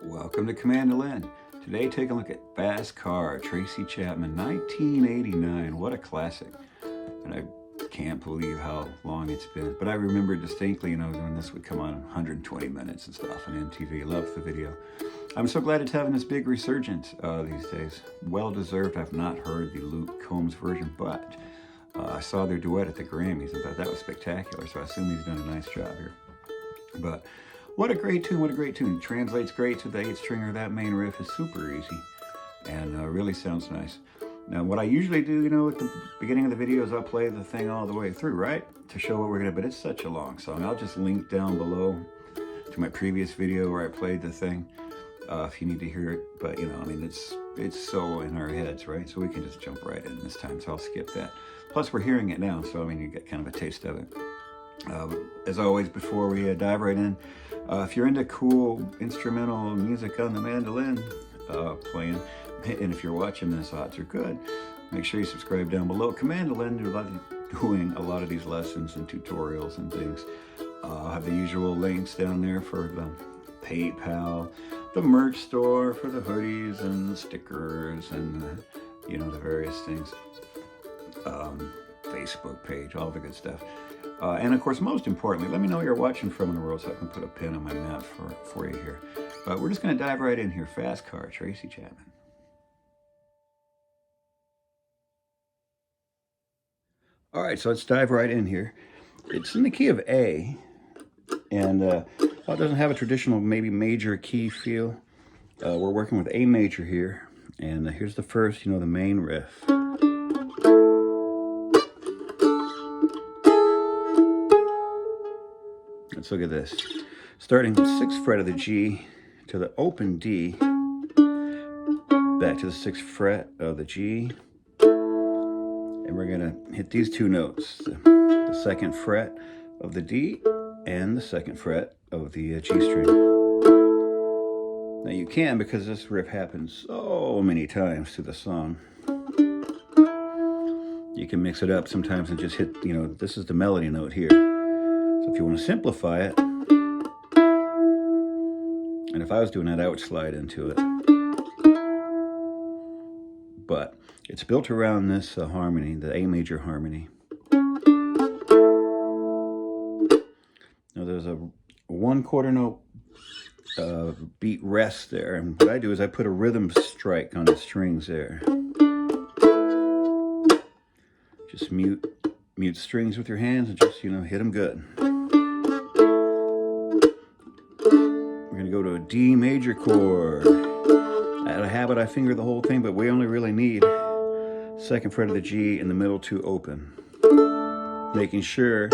Welcome to COMANDOLIN. Today, take a look at Fast Car, Tracy Chapman, 1989. What a classic. And I can't believe how long it's been. But I remember distinctly, when this would come on 120 minutes and stuff on MTV. Love the video. I'm so glad it's having this big resurgence these days. Well deserved. I've not heard the Luke Combs version, but I saw their duet at the Grammys and thought that was spectacular. So I assume he's done a nice job here. But what a great tune, what a great tune. It translates great to the 8-stringer. That main riff is super easy and really sounds nice. Now, what I usually do, at the beginning of the video is I'll play the thing all the way through, right? To show what we're gonna, but it's such a long song. I'll just link down below to my previous video where I played the thing if you need to hear it. But, it's so in our heads, right? So we can just jump right in this time, so I'll skip that. Plus, we're hearing it now, so you get kind of a taste of it. As always, before we dive right in, if you're into cool instrumental music on the mandolin playing, and if you're watching this, odds are good, make sure you subscribe down below. COMANDOLIN, they're doing a lot of these lessons and tutorials and things. I'll have the usual links down there for the PayPal, the merch store for the hoodies and the stickers and the various things. Facebook page, all the good stuff. And of course, most importantly, let me know where you're watching from in the world so I can put a pin on my map for you here. But we're just going to dive right in here. Fast Car, Tracy Chapman. All right, so let's dive right in here. It's in the key of A, and it doesn't have a traditional maybe major key feel. We're working with A major here, and here's the first, the main riff. Let's look at this. Starting the 6th fret of the G to the open D, back to the 6th fret of the G, and we're gonna hit these two notes, the 2nd fret of the D and the 2nd fret of the G string. Now you can, because this riff happens so many times through the song, you can mix it up sometimes and just hit, this is the melody note here. So if you want to simplify it, and if I was doing that, I would slide into it. But it's built around this harmony, the A major harmony. Now there's a 1/4 note beat rest there, and what I do is I put a rhythm strike on the strings there. Just mute strings with your hands and just, hit them good. We're going to go to a D major chord. Out of habit, I finger the whole thing, but we only really need 2nd fret of the G and the middle 2 open. Making sure,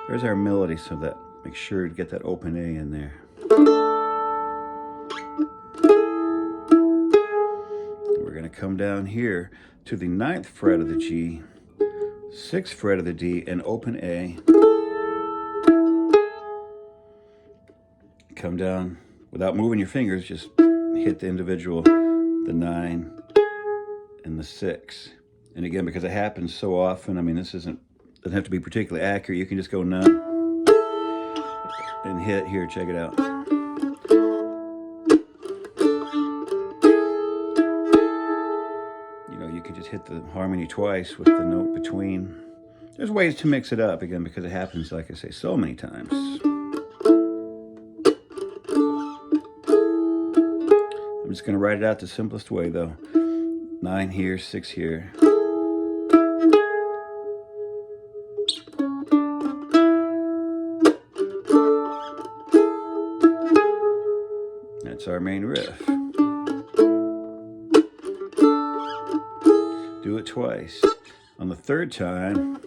there's our melody, so that make sure to get that open A in there. We're going to come down here to the 9th fret of the G, 6th fret of the D, and open A. Come down without moving your fingers, just hit the individual, the 9 and the 6. And again, because it happens so often, this doesn't have to be particularly accurate. You can just go 9 and hit here, check it out. You can just hit the harmony twice with the note between. There's ways to mix it up, again, because it happens, like I say, so many times. I'm just going to write it out the simplest way, though. 9 here, 6 here. That's our main riff. Do it twice. On the 3rd time,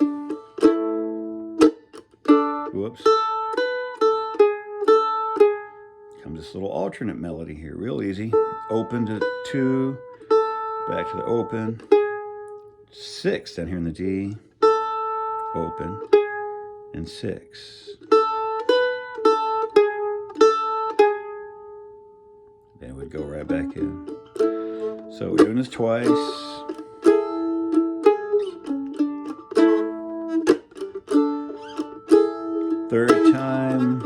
whoops, comes this little alternate melody here, real easy. Open to 2, back to the open, 6 down here in the D, open, and 6. Then we'd go right back in. So we're doing this twice. Third time.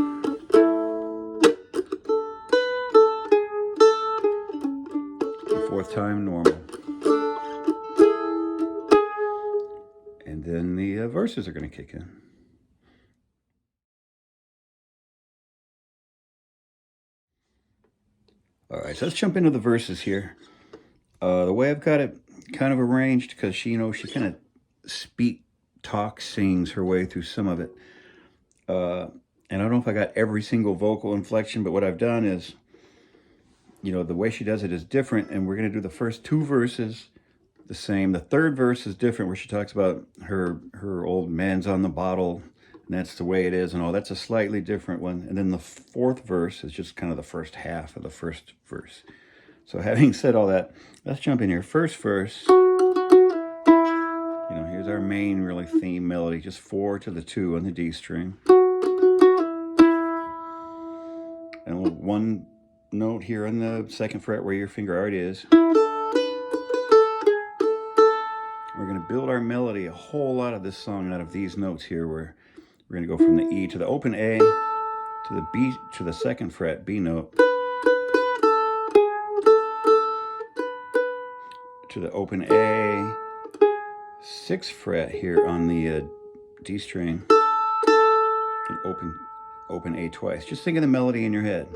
time normal. And then the verses are going to kick in. All right, so let's jump into the verses here. The way I've got it kind of arranged, because she, she kind of sings her way through some of it. And I don't know if I got every single vocal inflection, but what I've done is, the way she does it is different, and we're going to do the first two verses the same. The third verse is different, where she talks about her old man's on the bottle, and that's the way it is and all. That's a slightly different one. And then the fourth verse is just kind of the first half of the first verse. So having said all that, let's jump in here. First verse, here's our main really theme melody, just 4 to the 2 on the D string. And one note here on the 2nd fret where your finger art is. We're going to build our melody, a whole lot of this song, out of these notes here, where we're going to go from the E to the open A to the B to the 2nd fret B note to the open A, 6th fret here on the D string, and open A twice. Just think of the melody in your head.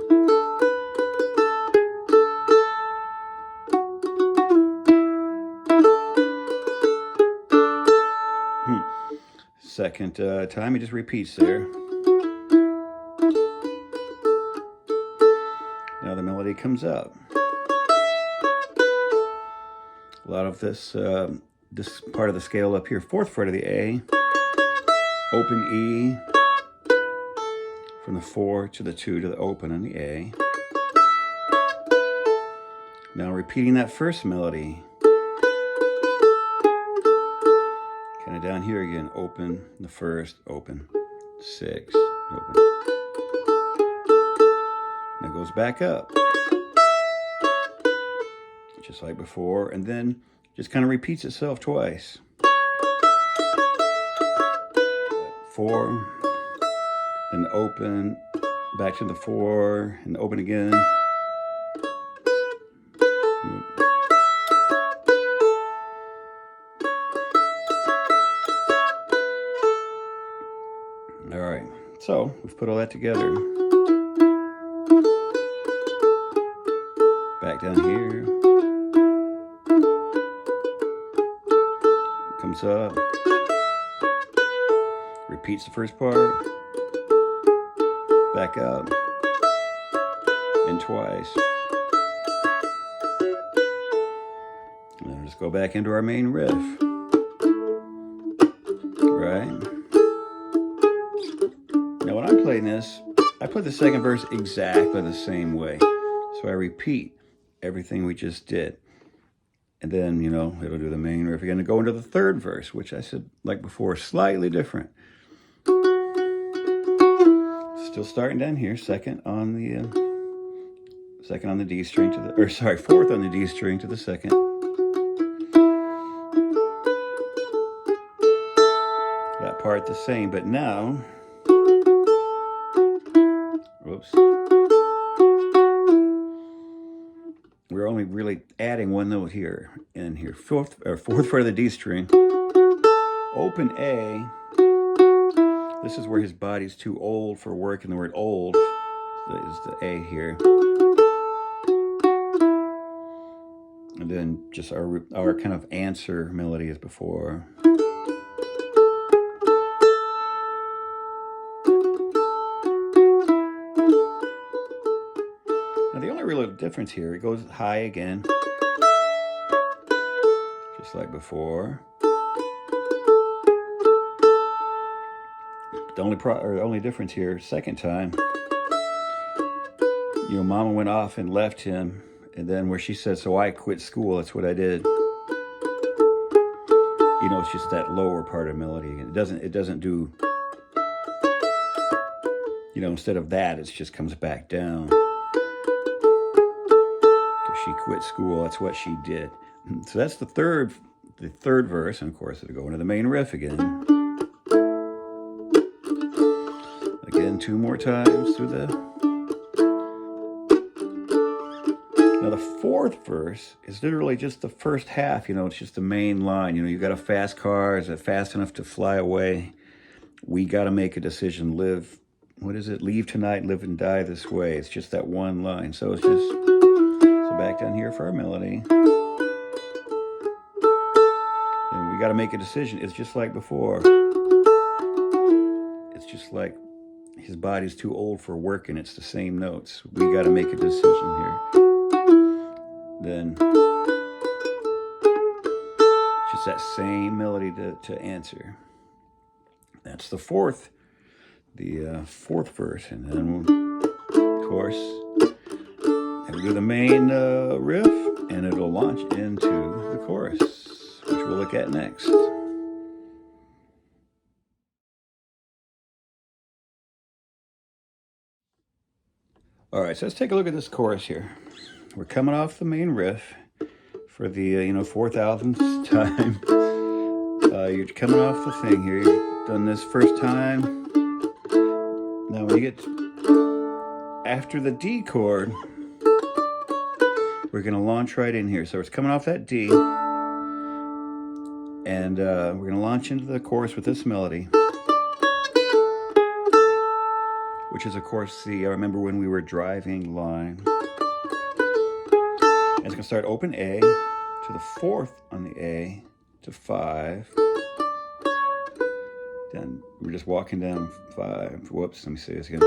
Second time, it just repeats there. Now the melody comes up. A lot of this this part of the scale up here, 4th fret of the A, open E, from the 4 to the 2 to the open on the A. Now repeating that first melody. Kind of down here again, open, the first, open, 6, open. Now it goes back up, just like before, and then just kind of repeats itself twice. 4, then open, back to the 4, and open again. All right, so we've put all that together. Back down here. Comes up. Repeats the first part. Back up. And twice. And then just go back into our main riff. Right? Now when I'm playing this, I put the 2nd verse exactly the same way. So I repeat everything we just did. And then, it'll do the main riff again and go into the 3rd verse, which I said, like before, slightly different. Still starting down here, 2nd on the D string to the, 4th on the D string to the 2nd. That part the same, but now, whoops. We're only really adding one note here and here. 4th fret of the D string. Open A. This is where his body's too old for work, and the word old is the A here. And then just our kind of answer melody as before. Now the only real difference here, it goes high again, just like before. The only difference here, 2nd time, Mama went off and left him, and then where she said, "So I quit school," that's what I did. It's just that lower part of melody. It doesn't do, instead of that, it just comes back down. She quit school, that's what she did. So that's the third verse, and of course it'll go into the main riff again. Again, 2 more times through the... Now Now the fourth verse is literally just the first half, it's just the main line. You got a fast car, is it fast enough to fly away? We got to make a decision, live, what is it? Leave tonight, live and die this way. It's just that one line. So it's just, so back down here for our melody. And we got to make a decision. It's just like before. It's just like his body's too old for working. It's the same notes. We got to make a decision here. Then just that same melody to answer. That's the fourth verse, and then of course, and we do the main riff, and it'll launch into the chorus, which we'll look at next. All right, so let's take a look at this chorus here. We're coming off the main riff for the 4,000th time. You're coming off the thing here. You've done this first time. Now when you get after the D chord, we're going to launch right in here. So it's coming off that D, and we're going to launch into the chorus with this melody, which is, of course, I remember when we were driving line. And it's going to start open A to the fourth on the A to 5. Then we're just walking down 5. Whoops, let me say this again.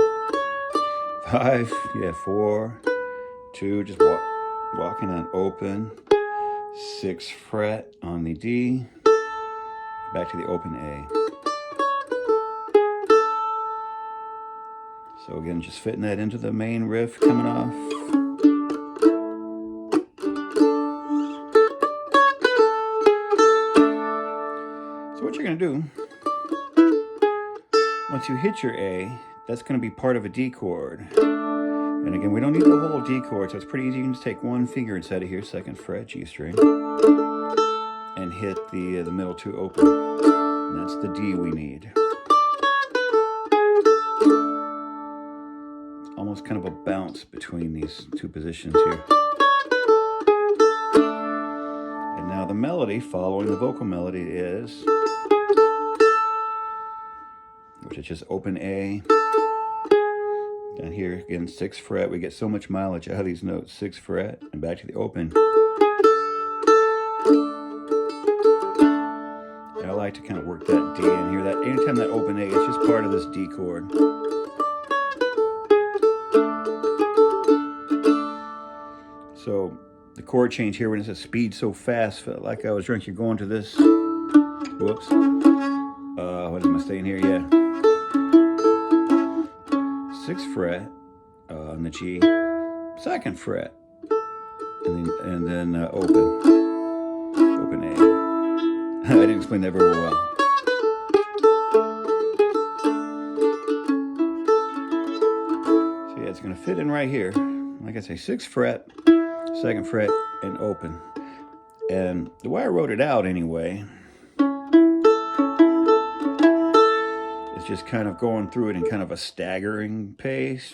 5, 4, 2, just walking on open. 6th fret on the D, back to the open A. So again, just fitting that into the main riff coming off. So what you're going to do, once you hit your A, that's going to be part of a D chord. And again, we don't need the whole D chord, so it's pretty easy. You can just take one finger inside of here, 2nd fret, G string, and hit the middle 2 open. And that's the D we need. Almost kind of a bounce between these two positions here. And now the melody following the vocal melody is, which is just open A. Down here, again, 6th fret. We get so much mileage out of these notes. 6th fret, and back to the open. And I like to kind of work that D in here. That anytime that open A, it's just part of this D chord. So the chord change here, when it says speed so fast, felt like I was drunk. You're going to this. Whoops. What am I saying here? Yeah. 6th fret on the G, 2nd fret, and then open A. I didn't explain that very well. So yeah, it's going to fit in right here. Like I say, 6th fret, 2nd fret, and open. And the way I wrote it out anyway, it's just kind of going through it in kind of a staggering pace.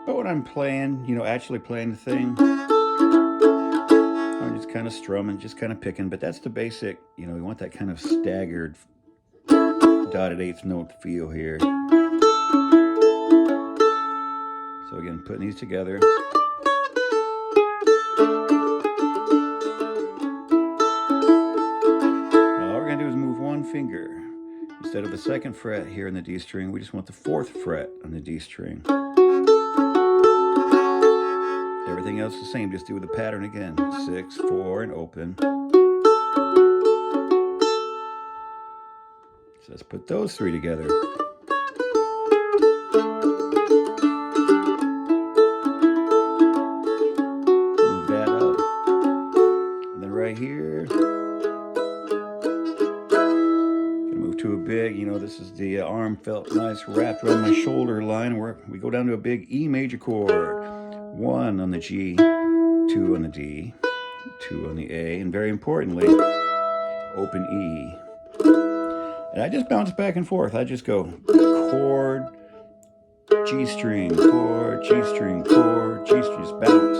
But when I'm playing, actually playing the thing, I'm just kind of strumming, just kind of picking. But that's the basic, you want that kind of staggered dotted 8th note feel here. So again, putting these together. Finger. Instead of the 2nd fret here in the D string, we just want the 4th fret on the D string. Everything else the same, just do the pattern again. 6, 4, and open. So let's put those 3 together. Move that up. And then right here, to a big, this is the arm felt nice wrapped around my shoulder line, where we go down to a big E major chord. 1 on the G, 2 on the D, 2 on the A, and very importantly, open E. And I just bounce back and forth. I just go chord, G string, chord, G string, chord, G string, just bounce.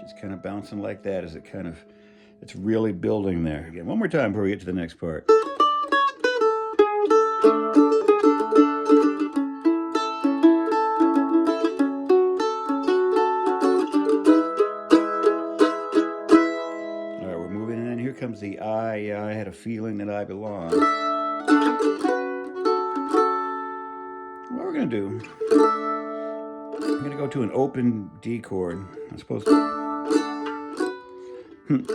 Just kind of bouncing like that as it kind of, it's really building there. Again, one more time before we get to the next part. Comes the I had a feeling that I belong. What we're going to do, I'm going to go to an open D chord. I'm supposed to,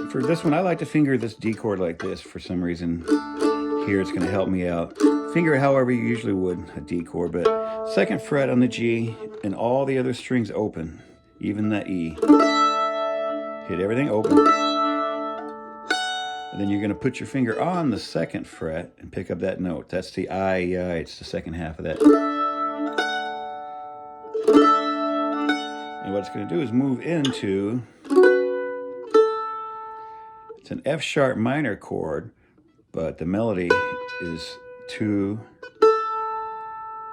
for this one, I like to finger this D chord like this for some reason. Here it's going to help me out. Finger it however you usually would, a D chord, but 2nd fret on the G and all the other strings open, even the E. Hit everything open. And then you're going to put your finger on the 2nd fret and pick up that note. That's the I, it's the 2nd half of that. And what it's going to do is move into, it's an F sharp minor chord, but the melody is to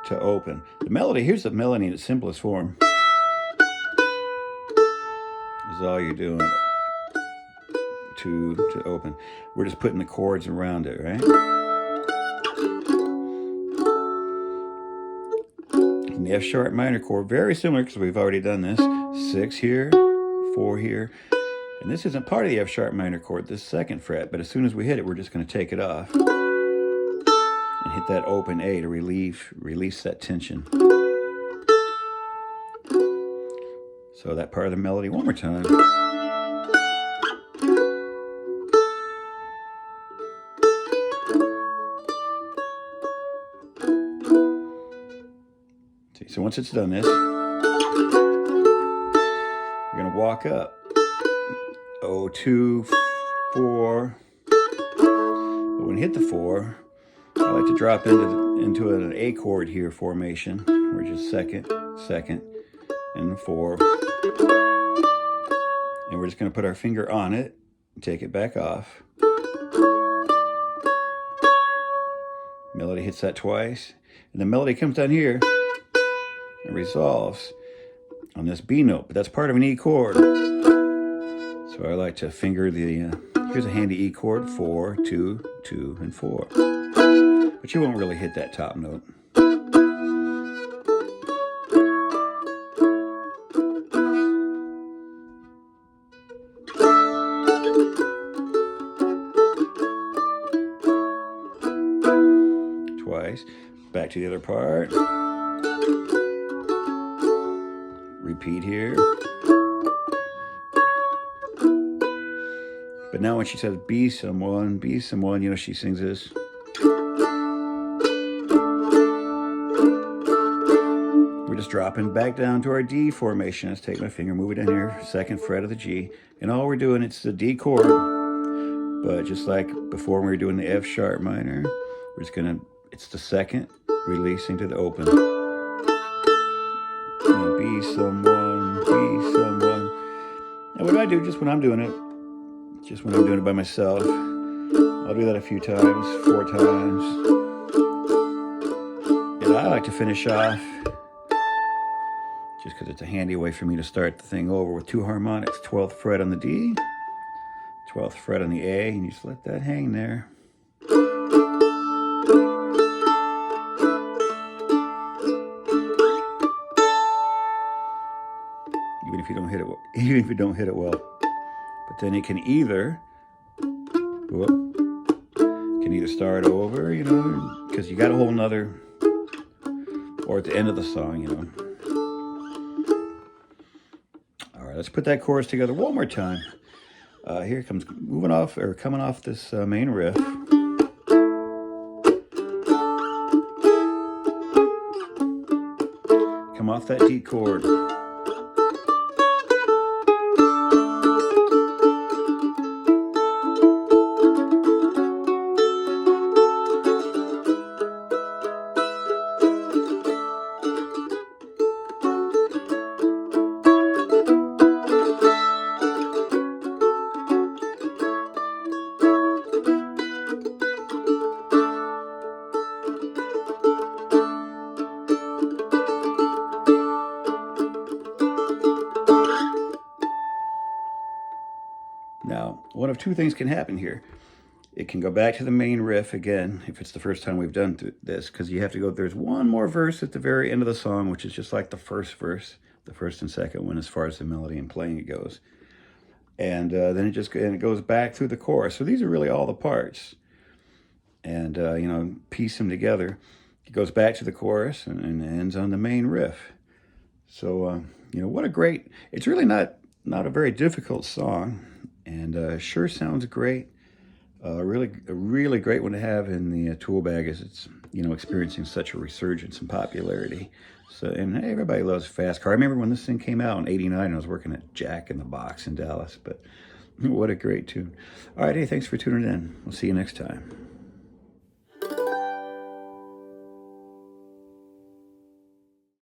open. The melody, here's the melody in its simplest form. This is all you're doing. To open. We're just putting the chords around it, right? And the F sharp minor chord, very similar because we've already done this. 6 here, 4 here. And this isn't part of the F sharp minor chord, this 2nd fret, but as soon as we hit it, we're just going to take it off. And hit that open A to release that tension. So that part of the melody, one more time. So once it's done this, you're going to walk up. 0, 2, 4. But when you hit the 4, I like to drop into an A chord here formation, where it's just 2nd, 2nd, and 4. And we're just going to put our finger on it, and take it back off. Melody hits that twice, and the melody comes down here. It resolves on this B note, but that's part of an E chord. So I like to finger the, here's a handy E chord, 4, 2, 2, and 4. But you won't really hit that top note. Twice. Back to the other part. Repeat here. But now when she says be someone, you know, she sings this. We're just dropping back down to our D formation. Let's take my finger, move it in here, 2nd fret of the G. And all we're doing, it's the D chord. But just like before when we were doing the F sharp minor, we're just gonna, it's the 2nd, releasing to the open. Be someone, be someone. And what I do just when I'm doing it, just when I'm doing it by myself, I'll do that a few times, 4 times. And I like to finish off, just because it's a handy way for me to start the thing over with 2 harmonics, 12th fret on the D, 12th fret on the A, and you just let that hang there. Even if you don't hit it well. But then it can either start over, you know, because you got a whole nother, or at the end of the song, you know. All right, let's put that chorus together one more time. Here it comes, coming off this main riff. Come off that D chord. Now, one of two things can happen here. It can go back to the main riff again, if it's the first time we've done this, because you have to go, there's one more verse at the very end of the song, which is just like the first verse, the first and second one, as far as the melody and playing it goes. And then it goes back through the chorus. So these are really all the parts. And, you know, piece them together. It goes back to the chorus and ends on the main riff. So, you know, what a great, it's really not a very difficult song, and sure sounds great. A really great one to have in the tool bag, as it's, you know, experiencing such a resurgence in popularity. So, and hey, everybody loves Fast Car. I remember when this thing came out in '89, I was working at Jack in the Box in Dallas, but what a great tune. All right, hey, thanks for tuning in. We'll see you next time.